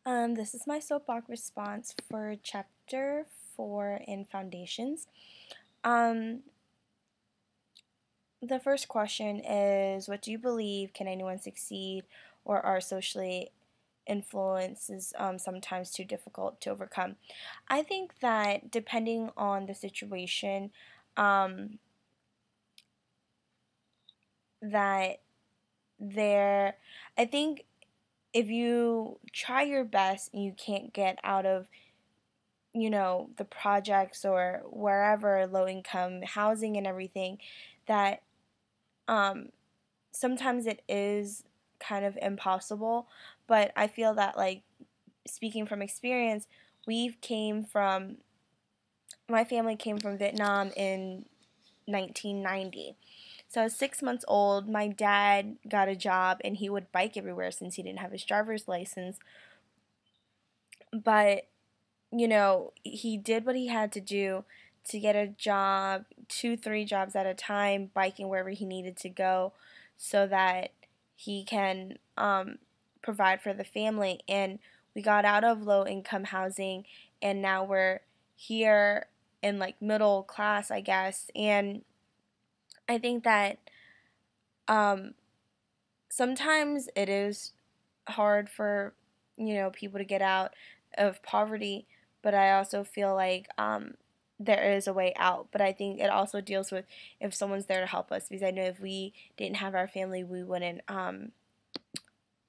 This is my soapbox response for chapter 4 in Foundations. Um, the first question is, what do you believe? Can anyone succeed, or are socially influences sometimes too difficult to overcome? I think that depending on the situation, um, that there, I think if you try your best and you can't get out of the projects or wherever, low income housing and everything, that um, sometimes it is kind of impossible. But I feel that, like, speaking from experience, my family came from Vietnam in 1990. So I was 6 months old. My dad got a job and he would bike everywhere since he didn't have his driver's license. But he did what he had to do to get a job, 2, 3 jobs at a time, biking wherever he needed to go so that he can provide for the family. And we got out of low income housing, and now we're here in like middle class, I guess. And I think that um, sometimes it is hard for people to get out of poverty, but I also feel like there is a way out. But I think it also deals with if someone's there to help us, because I know if we didn't have our family, we wouldn't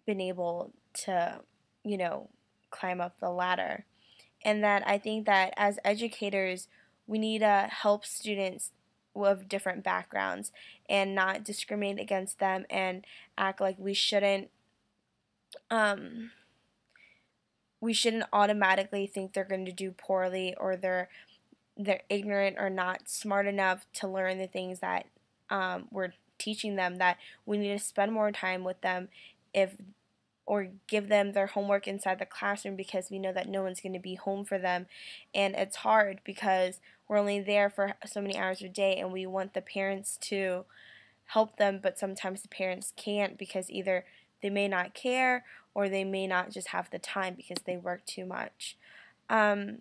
been able to you know climb up the ladder. And that I think that as educators, we need to help students with different backgrounds and not discriminate against them and act like um, we shouldn't automatically think they're going to do poorly, or they're ignorant or not smart enough to learn the things that we're teaching them. That we need to spend more time with them, if or give them their homework inside the classroom, because we know that no one's going to be home for them. And it's hard because we're only there for so many hours a day, and we want the parents to help them, but sometimes the parents can't, because either they may not care or they may not just have the time because they work too much. Um,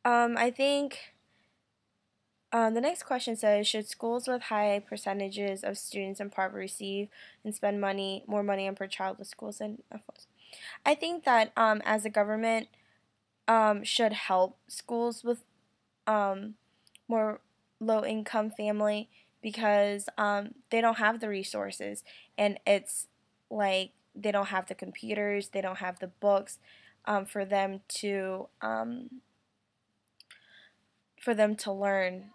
I think the next question says, should schools with high percentages of students in poverty receive and spend more money on per child with schools and I think that as a government should help schools with um, more low income family, because they don't have the resources, and it's like they don't have the computers, they don't have the books for them to learn.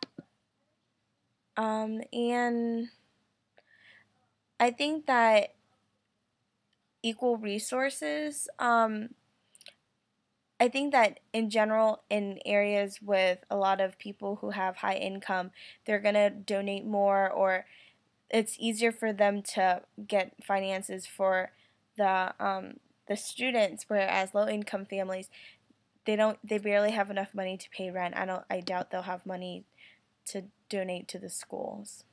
And I think that equal resources. I think that in general, in areas with a lot of people who have high income, they're gonna donate more, or it's easier for them to get finances for the students. Whereas low income families, they barely have enough money to pay rent. I doubt they'll have money to donate to the schools.